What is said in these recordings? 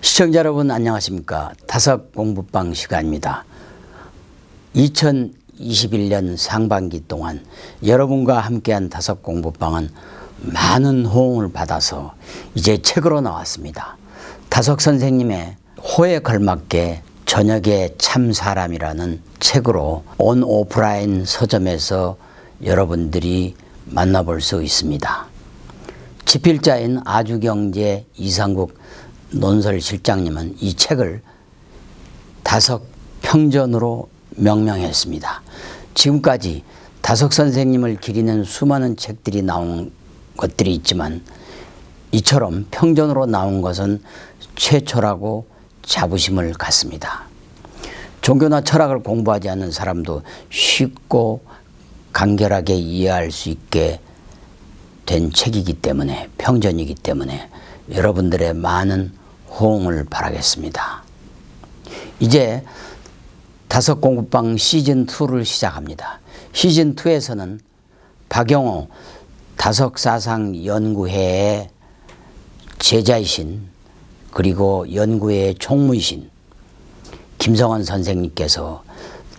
시청자 여러분 안녕하십니까. 다섯 공부방 시간입니다. 2021년 상반기 동안 여러분과 함께한 다섯 공부방은 많은 호응을 받아서 이제 책으로 나왔습니다. 다섯 선생님의 호에 걸맞게 저녁의 참 사람이라는 책으로 온 오프라인 서점에서 여러분들이 만나볼 수 있습니다. 집필자인 아주경제 이상국 논설실장님은 이 책을 다섯 평전으로 명명했습니다. 지금까지 다섯 선생님을 기리는 수많은 책들이 나온 것들이 있지만 이처럼 평전으로 나온 것은 최초라고 자부심을 갖습니다. 종교나 철학을 공부하지 않는 사람도 쉽고 간결하게 이해할 수 있게 된 책이기 때문에, 평전이기 때문에 여러분들의 많은 호응을 바라겠습니다. 이제 다섯 공부방 시즌2를 시작합니다. 시즌2에서는 박영호 다섯사상연구회의 제자이신, 그리고 연구회의 총무이신 김성원 선생님께서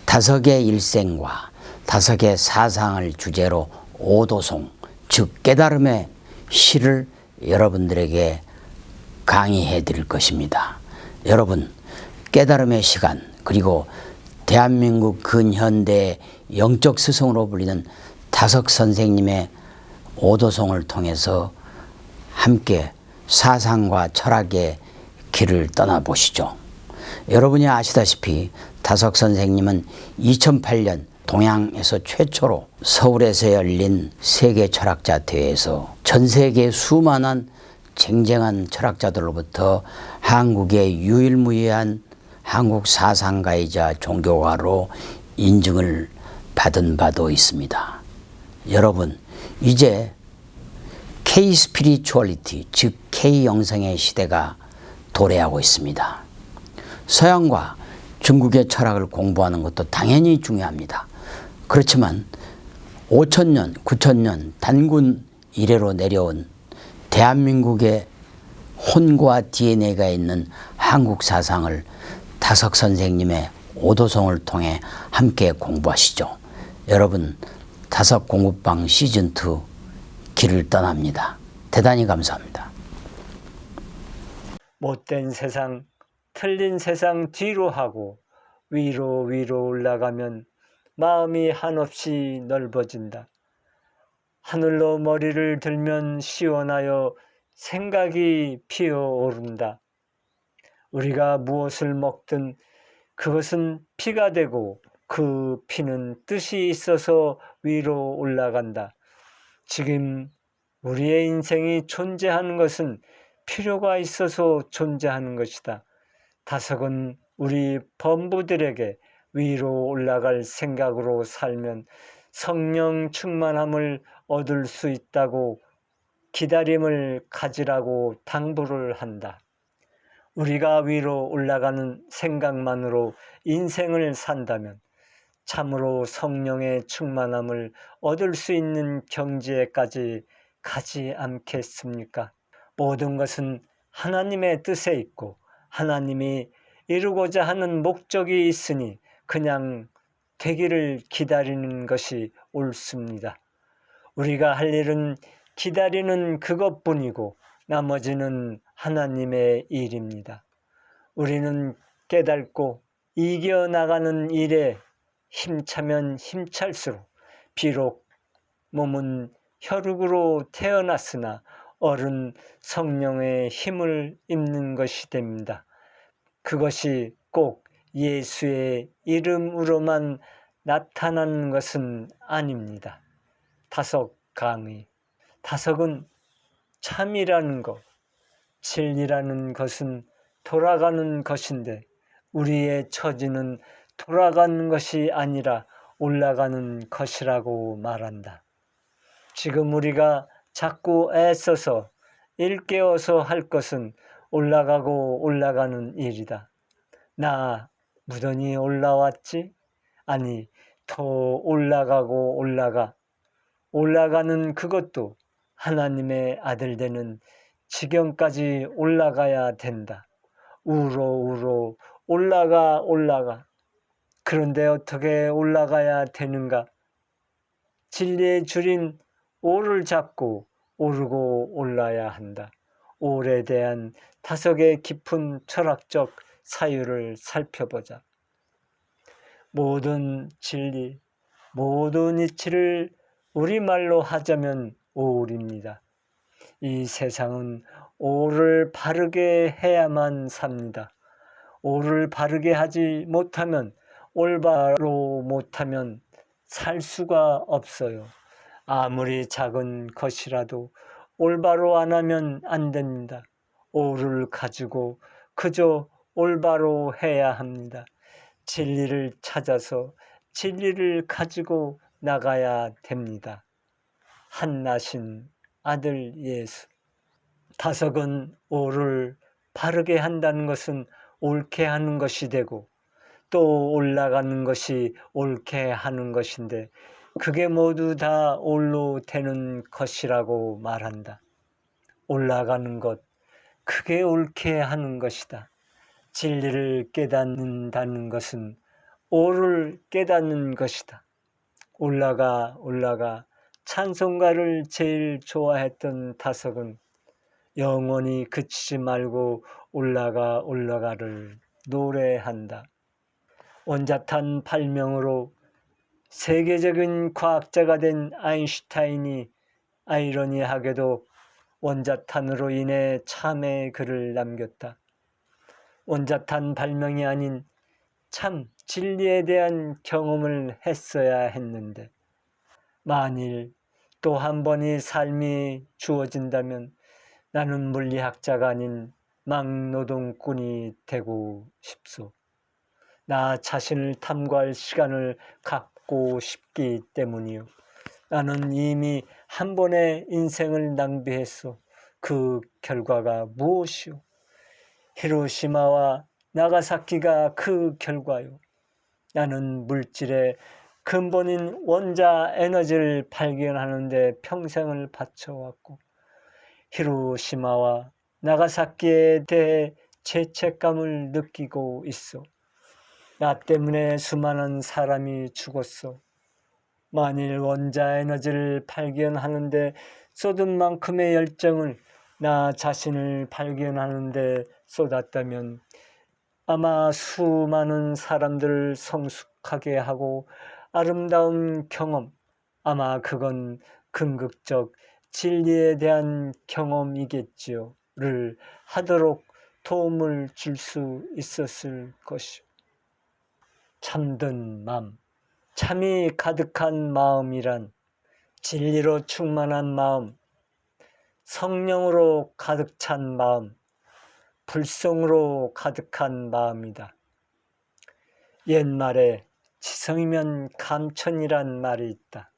다섯의 일생과 다섯의 사상을 주제로 오도송, 즉 깨달음의 시를 여러분들에게 강의해 드릴 것입니다. 여러분, 깨달음의 시간, 그리고 대한민국 근현대의 영적 스승으로 불리는 다섯 선생님의 오도송을 통해서 함께 사상과 철학의 길을 떠나보시죠. 여러분이 아시다시피 다섯 선생님은 2008년 동양에서 최초로 서울에서 열린 세계 철학자 대회에서 전 세계 수많은 쟁쟁한 철학자들로부터 한국의 유일무이한 한국 사상가이자 종교가로 인증을 받은 바도 있습니다. 여러분, 이제 K-스피리추얼리티, 즉 K-영성의 시대가 도래하고 있습니다. 서양과 중국의 철학을 공부하는 것도 당연히 중요합니다. 그렇지만 5,000년, 9,000년 단군 이래로 내려온 대한민국의 혼과 DNA가 있는 한국 사상을 다섯 선생님의 오도송을 통해 함께 공부하시죠. 여러분, 다섯 공부방 시즌2 길을 떠납니다. 대단히 감사합니다. 못된 세상, 틀린 세상 뒤로 하고 위로 올라가면 마음이 한없이 넓어진다. 하늘로 머리를 들면 시원하여 생각이 피어오른다. 우리가 무엇을 먹든 그것은 피가 되고 그 피는 뜻이 있어서 위로 올라간다. 지금 우리의 인생이 존재하는 것은 필요가 있어서 존재하는 것이다. 다섯은 우리 범부들에게 위로 올라갈 생각으로 살면 성령 충만함을 얻을 수 있다고 기다림을 가지라고 당부를 한다. 우리가 위로 올라가는 생각만으로 인생을 산다면 참으로 성령의 충만함을 얻을 수 있는 경지에까지 가지 않겠습니까? 모든 것은 하나님의 뜻에 있고 하나님이 이루고자 하는 목적이 있으니 그냥 되기를 기다리는 것이 옳습니다. 우리가 할 일은 기다리는 그것뿐이고 나머지는 하나님의 일입니다. 우리는 깨닫고 이겨나가는 일에 힘차면 힘찰수록 비록 몸은 혈육으로 태어났으나 어른 성령의 힘을 입는 것이 됩니다. 그것이 꼭 예수의 이름으로만 나타나는 것은 아닙니다. 다섯 강의. 다섯은 참이라는 것, 진리라는 것은 돌아가는 것인데 우리의 처지는 돌아가는 것이 아니라 올라가는 것이라고 말한다. 지금 우리가 자꾸 애써서 일깨워서 할 것은 올라가고 올라가는 일이다. 나 무던히 올라왔지? 아니, 더 올라가고 올라가는 그것도 하나님의 아들 되는 지경까지 올라가야 된다. 우로 올라가. 그런데 어떻게 올라가야 되는가? 진리의 줄인 오를 잡고 오르고 올라야 한다. 오에 대한 다섯의 깊은 철학적 사유를 살펴보자. 모든 진리, 모든 이치를 우리말로 하자면 오울입니다. 이 세상은 오를 바르게 해야만 삽니다. 오를 바르게 하지 못하면, 올바로 못하면 살 수가 없어요. 아무리 작은 것이라도 올바로 안 하면 안 됩니다. 오를 가지고 그저 올바로 해야 합니다. 진리를 찾아서 진리를 가지고 나가야 됩니다. 한나신 아들 예수. 다섯은 오를 바르게 한다는 것은 옳게 하는 것이 되고 또 올라가는 것이 옳게 하는 것인데 그게 모두 다 올로 되는 것이라고 말한다. 올라가는 것, 그게 옳게 하는 것이다. 진리를 깨닫는다는 것은 오를 깨닫는 것이다. 올라가 찬송가를 제일 좋아했던 다섯은 영원히 그치지 말고 올라가를 노래한다. 원자탄 발명으로 세계적인 과학자가 된 아인슈타인이 아이러니하게도 원자탄으로 인해 참의 글을 남겼다. 원자탄 발명이 아닌 참 진리에 대한 경험을 했어야 했는데 만일 또 한 번의 삶이 주어진다면 나는 물리학자가 아닌 막노동꾼이 되고 싶소. 나 자신을 탐구할 시간을 갖고 싶기 때문이요. 나는 이미 한 번의 인생을 낭비했소. 그 결과가 무엇이오? 히로시마와 나가사키가 그 결과요. 나는 물질의 근본인 원자 에너지를 발견하는 데 평생을 바쳐왔고 히로시마와 나가사키에 대해 죄책감을 느끼고 있어. 나 때문에 수많은 사람이 죽었어. 만일 원자 에너지를 발견하는 데 쏟은 만큼의 열정을 나 자신을 발견하는 데 쏟았다면 아마 수많은 사람들을 성숙하게 하고 아름다운 경험, 아마 그건 긍극적 진리에 대한 경험이겠지요.를 하도록 도움을 줄 수 있었을 것이요. 참된 마음, 참이 가득한 마음이란 진리로 충만한 마음, 성령으로 가득 찬 마음, 불성으로 가득한 마음이다. 옛말에 지성이면 감천이란 말이 있다.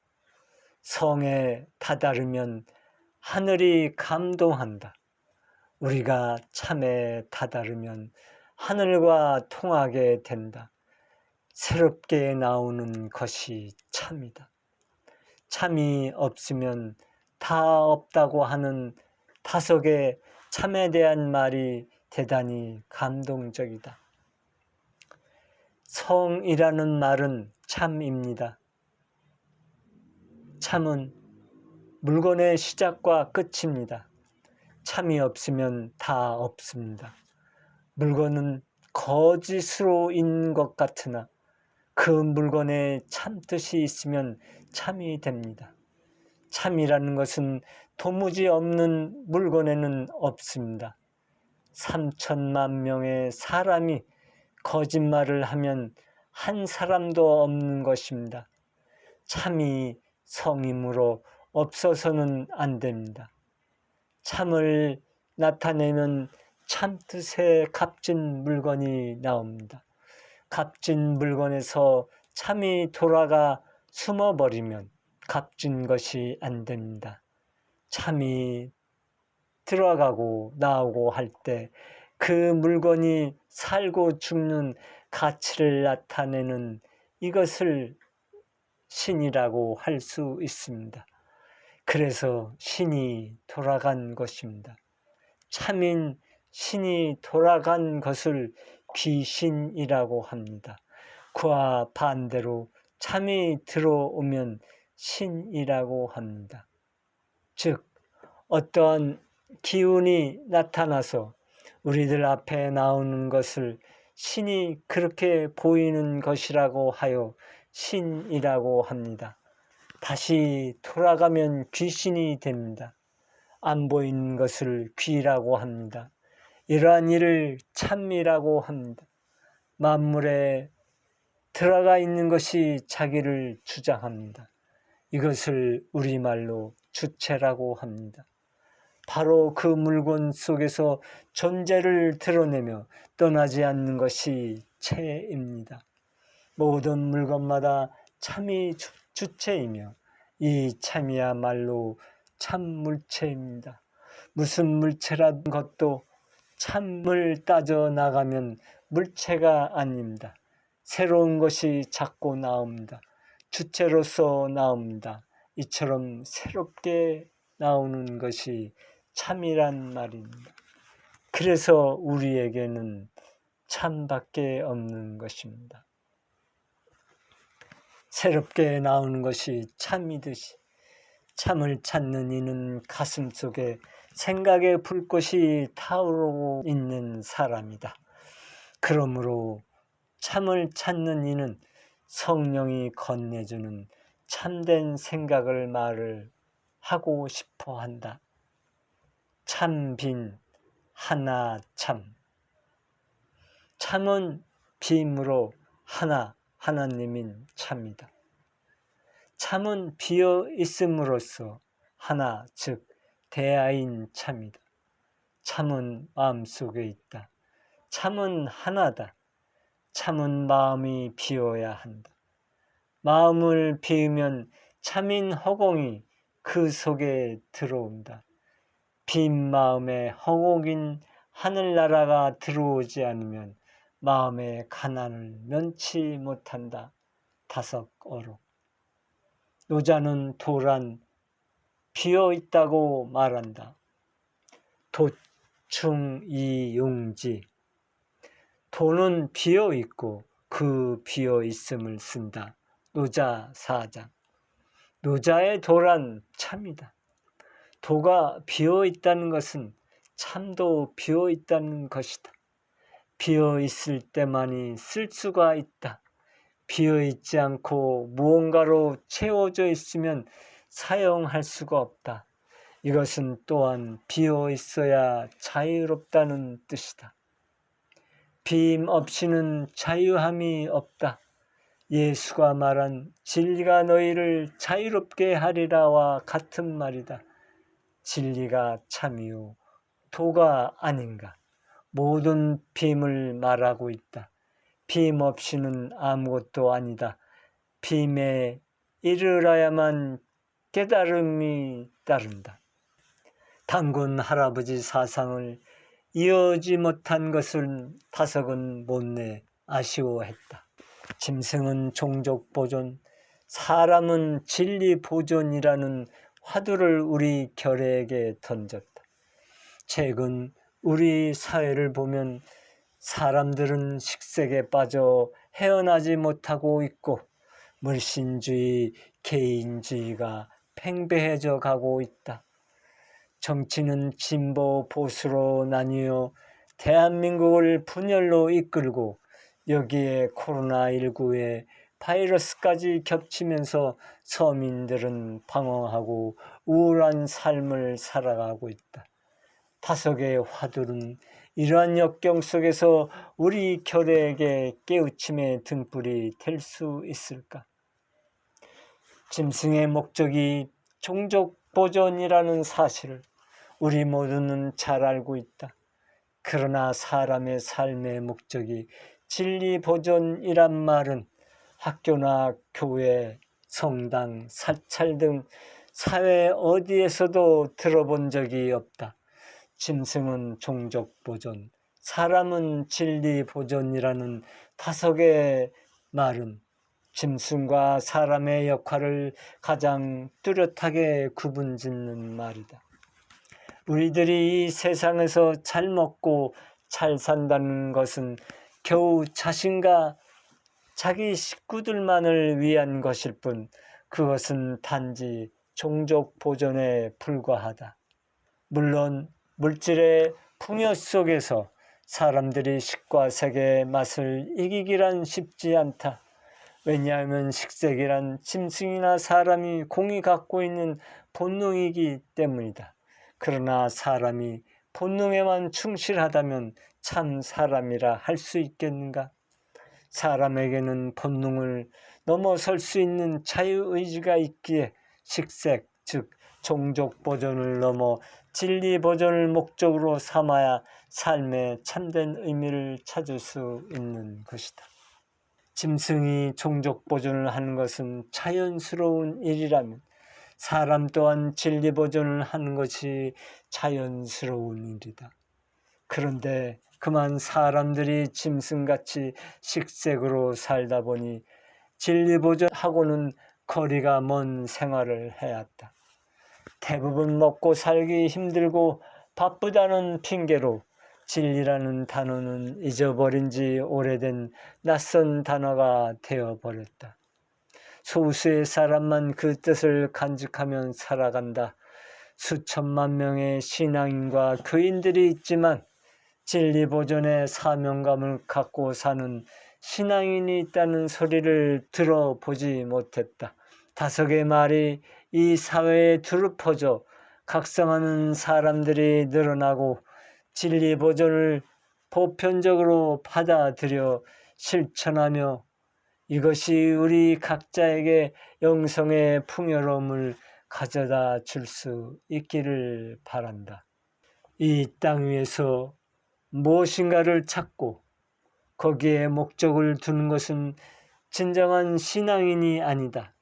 성에 다다르면 하늘이 감동한다. 우리가 참에 다다르면 하늘과 통하게 된다. 새롭게 나오는 것이 참이다. 참이 없으면 다 없다고 하는 다섯의 참에 대한 말이 대단히 감동적이다. 성이라는 말은 참입니다. 참은 물건의 시작과 끝입니다. 참이 없으면 다 없습니다. 물건은 거짓으로 있는 것 같으나 그 물건에 참뜻이 있으면 참이 됩니다. 참이라는 것은 도무지 없는 물건에는 없습니다. 3천만 명의 사람이 거짓말을 하면 한 사람도 없는 것입니다. 참이 성이므로 없어서는 안 됩니다. 참을 나타내면 참뜻의 값진 물건이 나옵니다. 값진 물건에서 참이 돌아가 숨어버리면 값진 것이 안 됩니다. 참이 들어가고 나오고 할 때 그 물건이 살고 죽는 가치를 나타내는 이것을 신이라고 할 수 있습니다. 그래서 신이 돌아간 것입니다. 참인 신이 돌아간 것을 귀신이라고 합니다. 그와 반대로 참이 들어오면 신이라고 합니다. 즉 어떠한 기운이 나타나서 우리들 앞에 나오는 것을 신이 그렇게 보이는 것이라고 하여 신이라고 합니다. 다시 돌아가면 귀신이 됩니다. 안 보이는 것을 귀라고 합니다. 이러한 일을 참이라고 합니다. 만물에 들어가 있는 것이 자기를 주장합니다. 이것을 우리말로 주체라고 합니다. 바로 그 물건 속에서 존재를 드러내며 떠나지 않는 것이 체입니다. 모든 물건마다 참이 주체이며 이 참이야말로 참물체입니다. 무슨 물체라는 것도 참을 따져 나가면 물체가 아닙니다. 새로운 것이 자꾸 나옵니다. 주체로서 나옵니다. 이처럼 새롭게 나오는 것이 참이란 말입니다. 그래서 우리에게는 참밖에 없는 것입니다. 새롭게 나오는 것이 참이듯이 참을 찾는 이는 가슴속에 생각의 불꽃이 타오르고 있는 사람이다. 그러므로 참을 찾는 이는 성령이 건네주는 참된 생각을 말을 하고 싶어 한다. 참빈 하나 참. 참은 빔으로 하나님인 참이다. 참은 비어 있음으로써 하나, 즉 대하인 참이다. 참은 마음속에 있다. 참은 하나다. 참은 마음이 비어야 한다. 마음을 비우면 참인 허공이 그 속에 들어온다. 빈 마음에 허공인 하늘나라가 들어오지 않으면 마음의 가난을 면치 못한다. 다섯어로. 노자는 도란 비어 있다고 말한다. 도충이용지. 도는 비어 있고 그 비어 있음을 쓴다. 노자 4장. 노자의 도란 참이다. 도가 비어 있다는 것은 참도 비어 있다는 것이다. 비어 있을 때만이 쓸 수가 있다. 비어 있지 않고 무언가로 채워져 있으면 사용할 수가 없다. 이것은 또한 비어 있어야 자유롭다는 뜻이다. 빔 없이는 자유함이 없다. 예수가 말한 진리가 너희를 자유롭게 하리라와 같은 말이다. 진리가 참이요 도가 아닌가. 모든 빔을 말하고 있다. 빔 없이는 아무것도 아니다. 빔에 이르러야만 깨달음이 따른다. 단군 할아버지 사상을 이어지 못한 것을 다석은 못내 아쉬워했다. 짐승은 종족 보존, 사람은 진리 보존이라는 화두를 우리 결에게 던졌다. 최근 우리 사회를 보면 사람들은 식색에 빠져 헤어나지 못하고 있고 물신주의, 개인주의가 팽배해져 가고 있다. 정치는 진보, 보수로 나뉘어 대한민국을 분열로 이끌고 여기에 코로나19의 바이러스까지 겹치면서 서민들은 방황하고 우울한 삶을 살아가고 있다. 다석의 화두는 이러한 역경 속에서 우리 결에게 깨우침의 등불이 될 수 있을까? 짐승의 목적이 종족 보존이라는 사실을 우리 모두는 잘 알고 있다. 그러나 사람의 삶의 목적이 진리 보존이란 말은 학교나 교회, 성당, 사찰 등 사회 어디에서도 들어본 적이 없다. 짐승은 종족 보존, 사람은 진리 보존이라는 다석의 말은 짐승과 사람의 역할을 가장 뚜렷하게 구분짓는 말이다. 우리들이 이 세상에서 잘 먹고 잘 산다는 것은 겨우 자신과 자기 식구들만을 위한 것일 뿐 그것은 단지 종족 보존에 불과하다. 물론 물질의 풍요 속에서 사람들이 식과 색의 맛을 이기기란 쉽지 않다. 왜냐하면 식색이란 짐승이나 사람이 공이 갖고 있는 본능이기 때문이다. 그러나 사람이 본능에만 충실하다면 참 사람이라 할 수 있겠는가? 사람에게는 본능을 넘어설 수 있는 자유의지가 있기에 식색, 즉 종족 보존을 넘어 진리 보존을 목적으로 삼아야 삶의 참된 의미를 찾을 수 있는 것이다. 짐승이 종족 보존을 하는 것은 자연스러운 일이라면 사람 또한 진리 보존을 하는 것이 자연스러운 일이다. 그런데 그만 사람들이 짐승같이 식색으로 살다 보니 진리 보존하고는 거리가 먼 생활을 해왔다. 대부분 먹고 살기 힘들고 바쁘다는 핑계로 진리라는 단어는 잊어버린 지 오래된 낯선 단어가 되어버렸다. 소수의 사람만 그 뜻을 간직하며 살아간다. 수천만 명의 신앙인과 교인들이 있지만 진리 보존의 사명감을 갖고 사는 신앙인이 있다는 소리를 들어보지 못했다. 다석의 말이 이 사회에 두루 퍼져 각성하는 사람들이 늘어나고 진리 보존을 보편적으로 받아들여 실천하며 이것이 우리 각자에게 영성의 풍요로움을 가져다 줄 수 있기를 바란다. 이 땅 위에서 무엇인가를 찾고 거기에 목적을 두는 것은 진정한 신앙인이 아니다.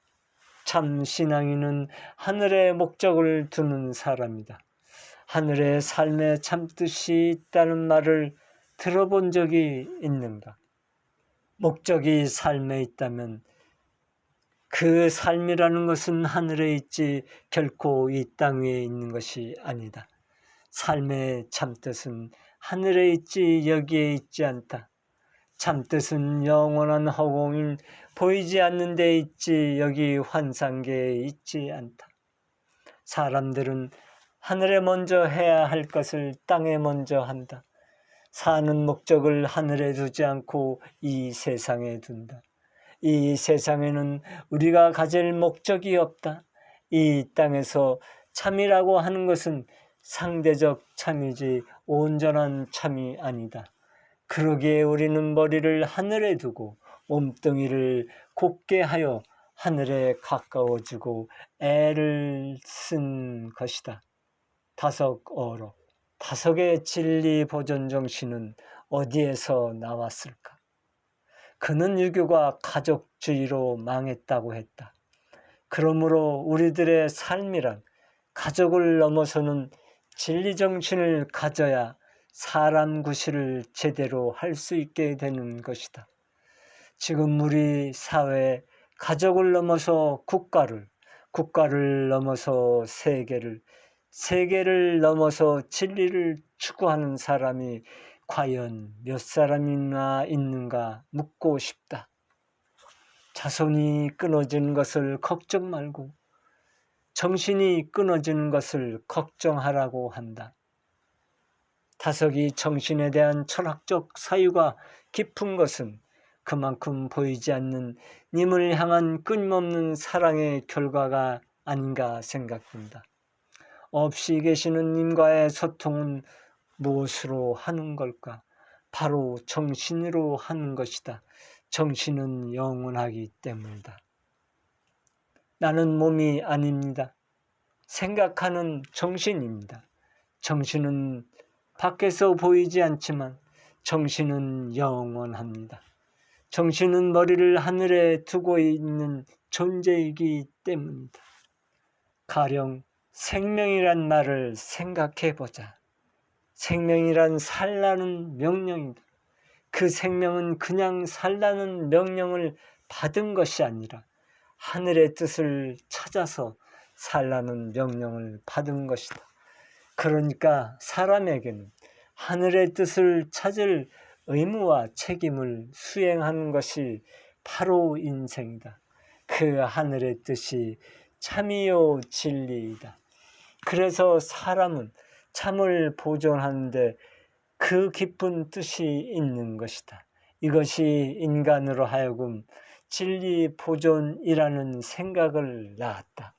참 신앙인은 하늘에 목적을 두는 사람이다. 하늘에 삶의 참뜻이 있다는 말을 들어본 적이 있는가? 목적이 삶에 있다면 그 삶이라는 것은 하늘에 있지 결코 이 땅 위에 있는 것이 아니다. 삶의 참뜻은 하늘에 있지 여기에 있지 않다. 참뜻은 영원한 허공인 보이지 않는 데 있지 여기 환상계에 있지 않다. 사람들은 하늘에 먼저 해야 할 것을 땅에 먼저 한다. 사는 목적을 하늘에 두지 않고 이 세상에 둔다. 이 세상에는 우리가 가질 목적이 없다. 이 땅에서 참이라고 하는 것은 상대적 참이지 온전한 참이 아니다. 그러기에 우리는 머리를 하늘에 두고 몸뚱이를 곧게 하여 하늘에 가까워지고 애를 쓴 것이다. 다석어록, 다석의 진리 보존 정신은 어디에서 나왔을까? 그는 유교가 가족주의로 망했다고 했다. 그러므로 우리들의 삶이란 가족을 넘어서는 진리 정신을 가져야 사람 구실을 제대로 할 수 있게 되는 것이다. 지금 우리 사회에 가족을 넘어서 국가를 넘어서 세계를 넘어서 진리를 추구하는 사람이 과연 몇 사람이나 있는가 묻고 싶다. 자손이 끊어지는 것을 걱정 말고 정신이 끊어지는 것을 걱정하라고 한다. 다석이 정신에 대한 철학적 사유가 깊은 것은 그만큼 보이지 않는 님을 향한 끊임없는 사랑의 결과가 아닌가 생각된다. 없이 계시는 님과의 소통은 무엇으로 하는 걸까? 바로 정신으로 하는 것이다. 정신은 영원하기 때문이다. 나는 몸이 아닙니다. 생각하는 정신입니다. 정신은 밖에서 보이지 않지만 정신은 영원합니다. 정신은 머리를 하늘에 두고 있는 존재이기 때문이다. 가령 생명이란 말을 생각해 보자. 생명이란 살라는 명령이다. 그 생명은 그냥 살라는 명령을 받은 것이 아니라 하늘의 뜻을 찾아서 살라는 명령을 받은 것이다. 그러니까 사람에게는 하늘의 뜻을 찾을 의무와 책임을 수행하는 것이 바로 인생이다. 그 하늘의 뜻이 참이요 진리이다. 그래서 사람은 참을 보존하는데 그 깊은 뜻이 있는 것이다. 이것이 인간으로 하여금 진리 보존이라는 생각을 낳았다.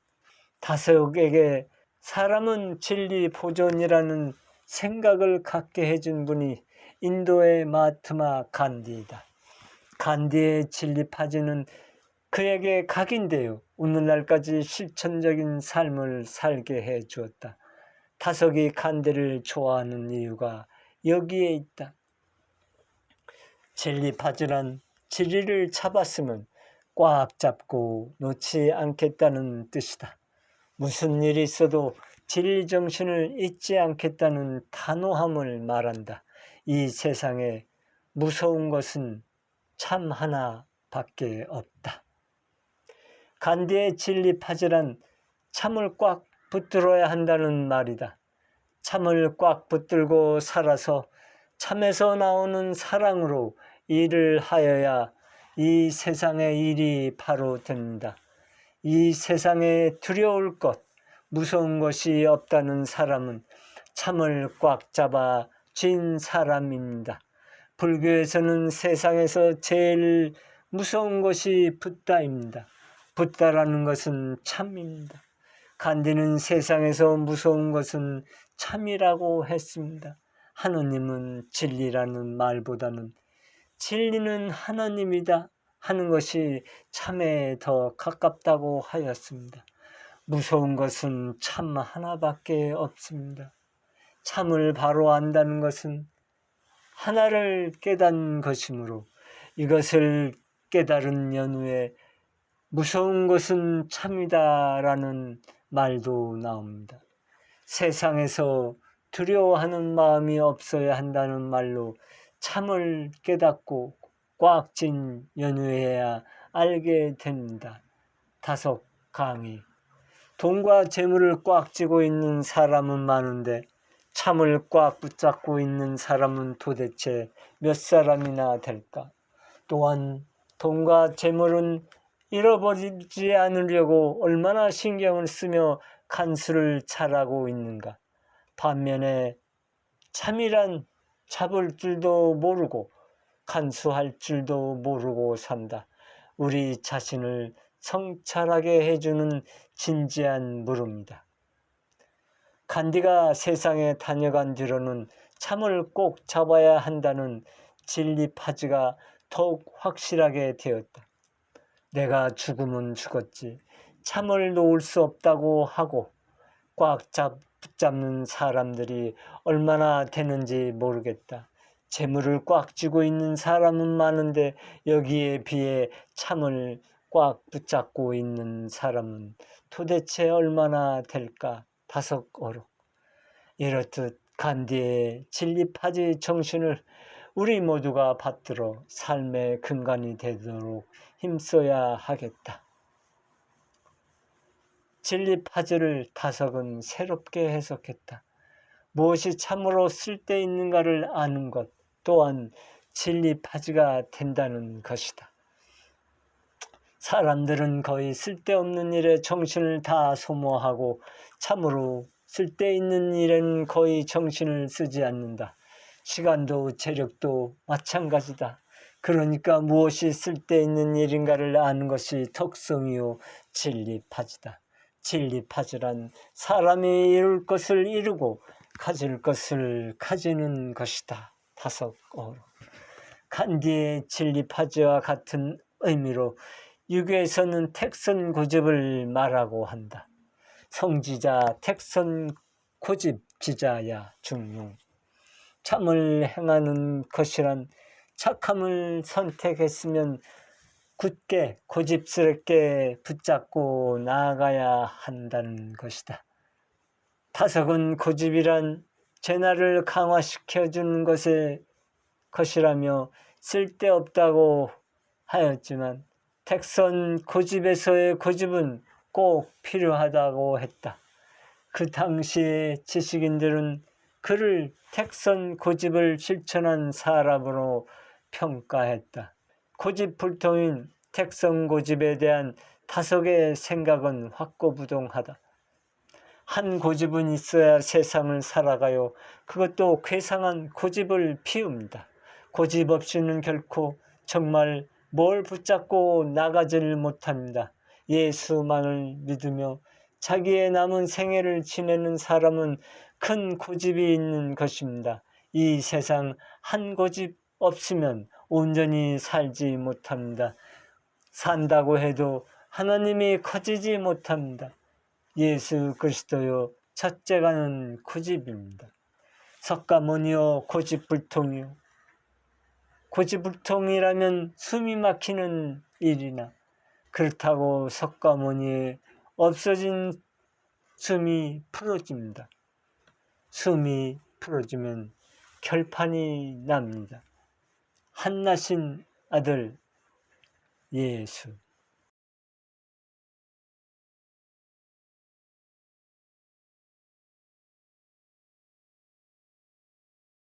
다섯에게 사람은 진리 보존이라는 생각을 갖게 해준 분이 인도의 마하트마 간디이다. 간디의 진리 파지는 그에게 각인되어 오늘날까지 실천적인 삶을 살게 해 주었다. 다섯이 간디를 좋아하는 이유가 여기에 있다. 진리 파지란 진리를 잡았으면 꽉 잡고 놓지 않겠다는 뜻이다. 무슨 일이 있어도 진리 정신을 잊지 않겠다는 단호함을 말한다. 이 세상에 무서운 것은 참 하나밖에 없다. 간디의 진리 파지란 참을 꽉 붙들어야 한다는 말이다. 참을 꽉 붙들고 살아서 참에서 나오는 사랑으로 일을 하여야 이 세상의 일이 바로 된다. 이 세상에 두려울 것, 무서운 것이 없다는 사람은 참을 꽉 잡아 쥔 사람입니다. 불교에서는 세상에서 제일 무서운 것이 붓다입니다. 붓다라는 것은 참입니다. 간디는 세상에서 무서운 것은 참이라고 했습니다. 하느님은 진리라는 말보다는 진리는 하나님이다 하는 것이 참에 더 가깝다고 하였습니다. 무서운 것은 참 하나밖에 없습니다. 참을 바로 안다는 것은 하나를 깨닫는 것이므로 이것을 깨달은 연후에 무서운 것은 참이다라는 말도 나옵니다. 세상에서 두려워하는 마음이 없어야 한다는 말로 참을 깨닫고 꽉 찐 연후에야 알게 됩니다. 다섯 강의. 돈과 재물을 꽉 쥐고 있는 사람은 많은데 참을 꽉 붙잡고 있는 사람은 도대체 몇 사람이나 될까? 또한 돈과 재물은 잃어버리지 않으려고 얼마나 신경을 쓰며 간수를 잘하고 있는가? 반면에 참이란 잡을 줄도 모르고 간수할 줄도 모르고 산다. 우리 자신을 성찰하게 해주는 진지한 물음이다. 간디가 세상에 다녀간 뒤로는 참을 꼭 잡아야 한다는 진리 파지가 더욱 확실하게 되었다. 내가 죽으면 죽었지 참을 놓을 수 없다고 하고 꽉 붙잡는 사람들이 얼마나 되는지 모르겠다. 재물을 꽉 쥐고 있는 사람은 많은데 여기에 비해 참을 꽉 붙잡고 있는 사람은 도대체 얼마나 될까? 다섯 어록. 이렇듯 간디의 진리파지 정신을 우리 모두가 받들어 삶의 근간이 되도록 힘써야 하겠다. 진리파지를 다석은 새롭게 해석했다. 무엇이 참으로 쓸데있는가를 아는 것 또한 진리파지가 된다는 것이다. 사람들은 거의 쓸데없는 일에 정신을 다 소모하고 참으로 쓸데있는 일엔 거의 정신을 쓰지 않는다. 시간도 체력도 마찬가지다. 그러니까 무엇이 쓸데있는 일인가를 아는 것이 덕성이요 진리파지다. 진리파지란 사람이 이룰 것을 이루고 가질 것을 가지는 것이다. 다섯 어로. 간디의 진리파지와 같은 의미로 유교에서는 택선 고집을 말하고 한다. 성지자 택선 고집 지자야 중용. 참을 행하는 것이란 착함을 선택했으면 굳게 고집스럽게 붙잡고 나아가야 한다는 것이다. 다석은 고집이란 재나를 강화시켜주는 것이라며 쓸데없다고 하였지만 택선 고집에서의 고집은 꼭 필요하다고 했다. 그 당시의 지식인들은 그를 택선 고집을 실천한 사람으로 평가했다. 고집불통인 택선 고집에 대한 다석의 생각은 확고부동하다. 한 고집은 있어야 세상을 살아가요. 그것도 괴상한 고집을 피웁니다. 고집 없이는 결코 정말 뭘 붙잡고 나가지를 못합니다. 예수만을 믿으며 자기의 남은 생애를 지내는 사람은 큰 고집이 있는 것입니다. 이 세상 한 고집 없으면 온전히 살지 못합니다. 산다고 해도 하나님이 커지지 못합니다. 예수 그리스도요 첫째가는 고집입니다. 석가모니요 고집불통이요. 고집불통이라면 숨이 막히는 일이나 그렇다고 석가모니의 없어진 숨이 풀어집니다. 숨이 풀어지면 결판이 납니다. 한나신 아들 예수.